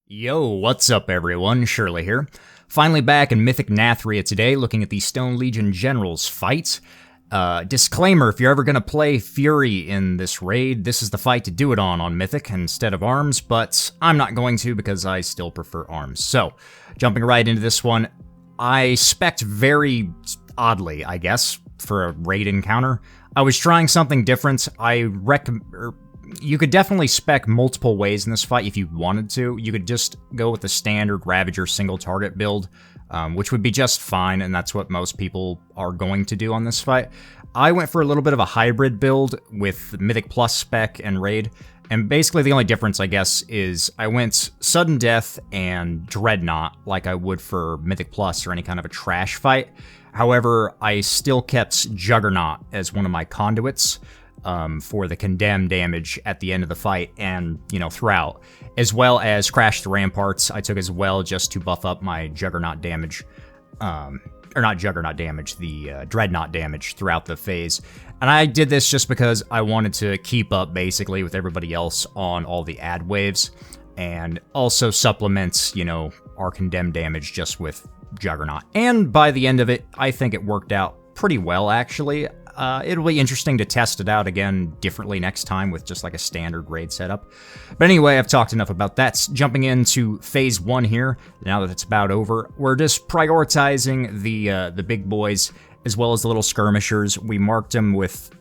Yo, what's up everyone? Shirley here. Finally back in Mythic Nathria today, looking at the Stone Legion Generals fight. Disclaimer, if you're ever going to play Fury in this raid, this is the fight to do it on Mythic instead of Arms, but I'm not going to because I still prefer Arms. So, jumping right into this one, I spec'd very oddly, I guess, for a raid encounter. I was trying something different. You could definitely spec multiple ways in this fight if you wanted to. You could just go with the standard Ravager single target build, which would be just fine, and that's what most people are going to do on this fight. I went for a little bit of a hybrid build with Mythic Plus spec and raid, and basically the only difference, I guess, is I went Sudden Death and Dreadnought like I would for Mythic Plus or any kind of a trash fight. However, I still kept Juggernaut as one of my conduits, for the condemn damage at the end of the fight and, throughout. As well as Crash the Ramparts, I took as well just to buff up my Juggernaut damage, or not Juggernaut damage, the Dreadnought damage throughout the phase. And I did this just because I wanted to keep up, basically, with everybody else on all the ad waves, and also supplement, our condemn damage just with Juggernaut. And by the end of it, I think it worked out pretty well, actually. It'll be interesting to test it out again differently next time with just like a standard raid setup. But anyway, I've talked enough about that. Jumping into Phase 1 here, now that it's about over, we're just prioritizing the big boys as well as the little skirmishers. We marked them with,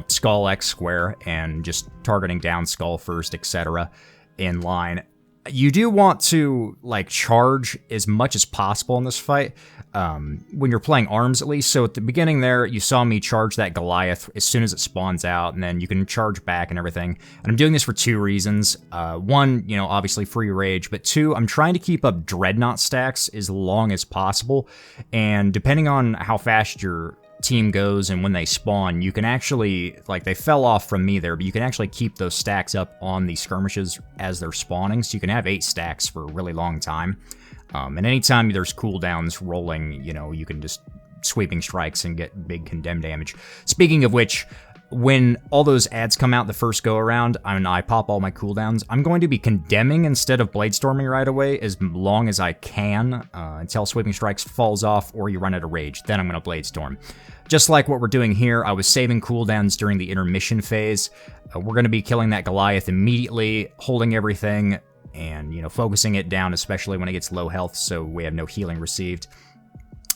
Skull X square and just targeting down Skull first, etc. in line. You do want to, charge as much as possible in this fight, when you're playing Arms at least. So at the beginning there, you saw me charge that Goliath as soon as it spawns out, and then you can charge back and everything. And I'm doing this for two reasons. One, obviously free rage, but two, I'm trying to keep up Dreadnought stacks as long as possible. And depending on how fast your team goes and when they spawn, you can actually, they fell off from me there, but you can actually keep those stacks up on the skirmishes as they're spawning, so you can have 8 stacks for a really long time. And anytime there's cooldowns rolling, you can just sweeping strikes and get big condemn damage. Speaking of which, when all those ads come out the first go around, and I pop all my cooldowns, I'm going to be condemning instead of bladestorming right away as long as I can, until sweeping strikes falls off or you run out of rage. Then I'm going to bladestorm. Just like what we're doing here, I was saving cooldowns during the intermission phase. We're going to be killing that Goliath immediately, holding everything, and, focusing it down, especially when it gets low health, so we have no healing received.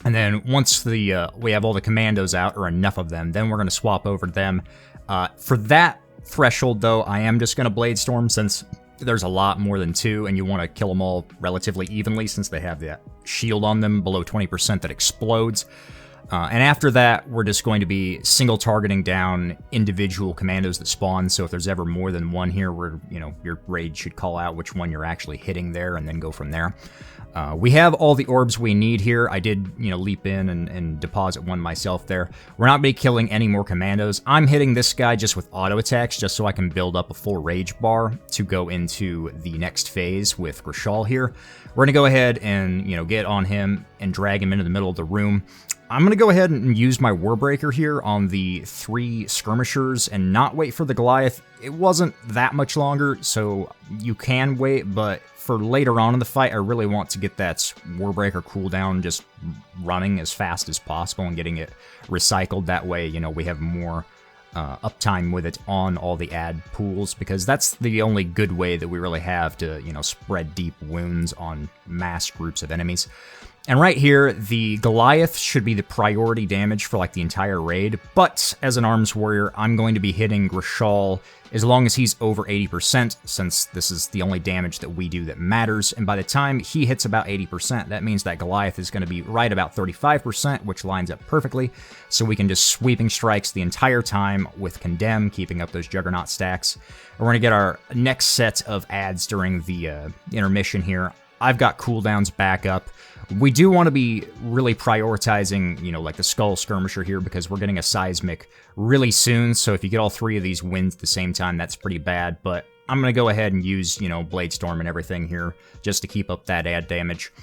And then once we have all the commandos out, or enough of them, then we're going to swap over to them. For that threshold, though, I am just going to bladestorm, since there's a lot more than 2, and you want to kill them all relatively evenly, since they have that shield on them below 20% that explodes. And after that, we're just going to be single targeting down individual commandos that spawn. So if there's ever more than one here, where your raid should call out which one you're actually hitting there, and then go from there. We have all the orbs we need here. I did, leap in and deposit one myself there. We're not going to be killing any more commandos. I'm hitting this guy just with auto attacks, just so I can build up a full rage bar to go into the next phase with Grishal here. We're going to go ahead and, get on him and drag him into the middle of the room. I'm going to go ahead and use my Warbreaker here on the 3 skirmishers and not wait for the Goliath. It wasn't that much longer, so you can wait, but for later on in the fight, I really want to get that Warbreaker cooldown just running as fast as possible and getting it recycled. That way, we have more uptime with it on all the ad pools, because that's the only good way that we really have to, spread deep wounds on mass groups of enemies. And right here, the Goliath should be the priority damage for the entire raid, but as an Arms Warrior, I'm going to be hitting Grishal as long as he's over 80%, since this is the only damage that we do that matters, and by the time he hits about 80%, that means that Goliath is going to be right about 35%, which lines up perfectly, so we can just sweeping strikes the entire time with Condemn, keeping up those Juggernaut stacks. And we're going to get our next set of ads during the intermission here. I've got cooldowns back up. We do want to be really prioritizing, the Skull Skirmisher here, because we're getting a Seismic really soon, so if you get all 3 of these wins at the same time, that's pretty bad, but I'm going to go ahead and use, Bladestorm and everything here, just to keep up that ad damage.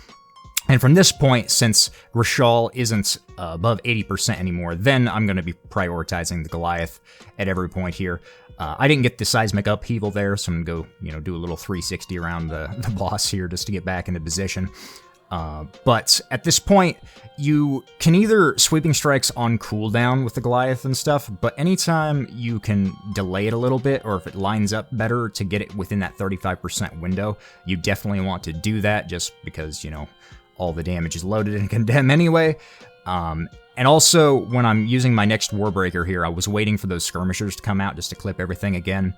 And from this point, since Grishal isn't above 80% anymore, then I'm going to be prioritizing the Goliath at every point here. I didn't get the seismic upheaval there, so I'm gonna go, do a little 360 around the boss here just to get back into position. But at this point, you can either sweeping strikes on cooldown with the Goliath and stuff, but anytime you can delay it a little bit, or if it lines up better to get it within that 35% window, you definitely want to do that, just because, all the damage is loaded in Condemn anyway. And also, when I'm using my next Warbreaker here, I was waiting for those skirmishers to come out just to clip everything again.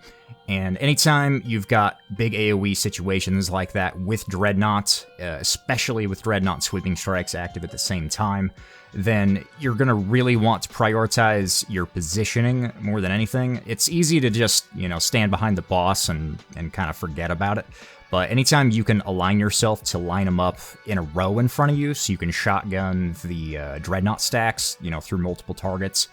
And anytime you've got big AoE situations like that with Dreadnought, especially with Dreadnought sweeping strikes active at the same time, then you're going to really want to prioritize your positioning more than anything. It's easy to just, stand behind the boss and kind of forget about it. But anytime you can align yourself to line them up in a row in front of you, so you can shotgun the Dreadnought stacks, through multiple targets,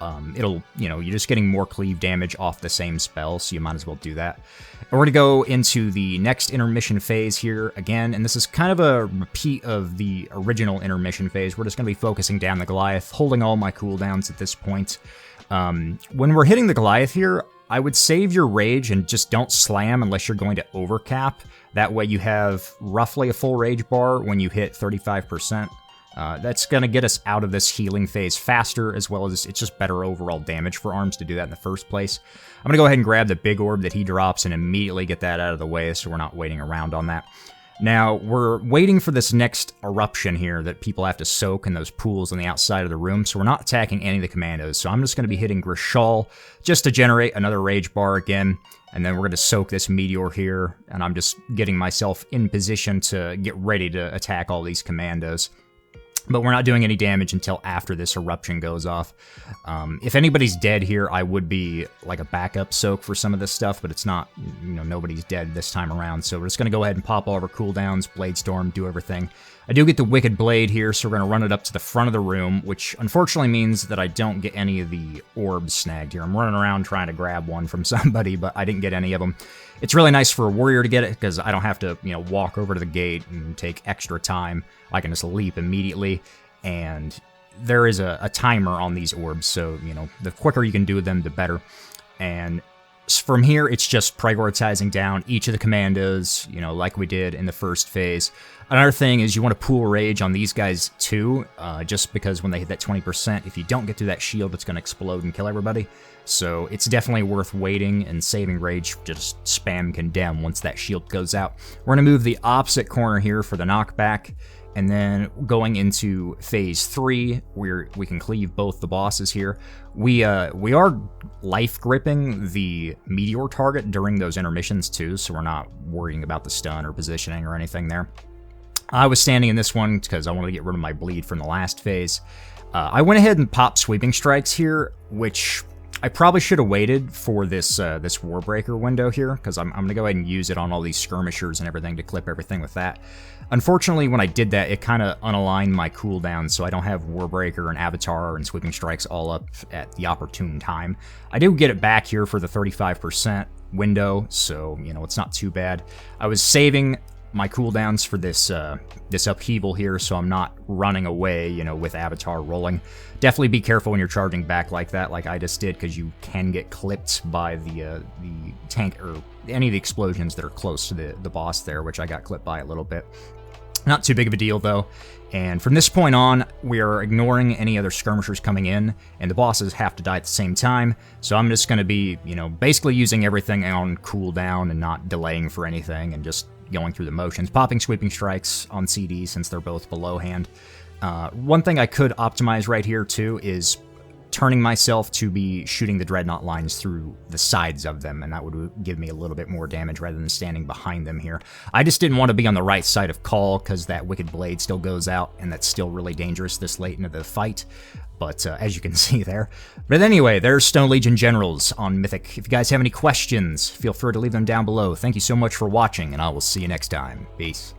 you're just getting more cleave damage off the same spell, so you might as well do that. And we're going to go into the next intermission phase here again, and this is kind of a repeat of the original intermission phase. We're just going to be focusing down the Goliath, holding all my cooldowns at this point. When we're hitting the Goliath here, I would save your rage and just don't slam unless you're going to overcap. That way you have roughly a full rage bar when you hit 35%. That's going to get us out of this healing phase faster, as well as it's just better overall damage for arms to do that in the first place. I'm going to go ahead and grab the big orb that he drops and immediately get that out of the way, so we're not waiting around on that. Now, we're waiting for this next eruption here that people have to soak in those pools on the outside of the room, so we're not attacking any of the commandos. So I'm just going to be hitting Grishal just to generate another rage bar again, and then we're going to soak this meteor here, and I'm just getting myself in position to get ready to attack all these commandos. But we're not doing any damage until after this eruption goes off. If anybody's dead here, I would be like a backup soak for some of this stuff, but it's not, nobody's dead this time around. So we're just going to go ahead and pop all of our cooldowns, Blade Storm, do everything. I do get the Wicked Blade here, so we're going to run it up to the front of the room, which unfortunately means that I don't get any of the orbs snagged here. I'm running around trying to grab one from somebody, but I didn't get any of them. It's really nice for a warrior to get it, because I don't have to, walk over to the gate and take extra time. I can just leap immediately, and there is a timer on these orbs, so, the quicker you can do them, the better. And from here, it's just prioritizing down each of the commandos, like we did in the first phase. Another thing is you want to pool rage on these guys too, just because when they hit that 20%, if you don't get through that shield, it's going to explode and kill everybody. So it's definitely worth waiting and saving rage, just spam Condemn once that shield goes out. We're going to move the opposite corner here for the knockback, and then going into phase 3, where we can cleave both the bosses here. We are life gripping the meteor target during those intermissions too, so we're not worrying about the stun or positioning or anything there. I was standing in this one because I wanted to get rid of my bleed from the last phase. I went ahead and popped sweeping strikes here, which I probably should have waited for this this Warbreaker window here, because I'm going to go ahead and use it on all these skirmishers and everything to clip everything with that. Unfortunately, when I did that, it kind of unaligned my cooldown, so I don't have Warbreaker and Avatar and sweeping strikes all up at the opportune time. I do get it back here for the 35% window, so, it's not too bad. I was saving my cooldowns for this this upheaval here, so I'm not running away, with Avatar rolling. Definitely be careful when you're charging back like that, like I just did, because you can get clipped by the tank or any of the explosions that are close to the boss there, which I got clipped by a little bit. Not too big of a deal though. And from this point on, we are ignoring any other skirmishers coming in, and the bosses have to die at the same time. So I'm just going to be, basically using everything on cooldown and not delaying for anything, and just going through the motions, popping sweeping strikes on CD since they're both below hand. One thing I could optimize right here too is turning myself to be shooting the Dreadnought lines through the sides of them, and that would give me a little bit more damage rather than standing behind them here. I just didn't want to be on the right side of Call, because that Wicked Blade still goes out, and that's still really dangerous this late into the fight. But as you can see there. But anyway, there's Stone Legion Generals on Mythic. If you guys have any questions, feel free to leave them down below. Thank you so much for watching, and I will see you next time. Peace.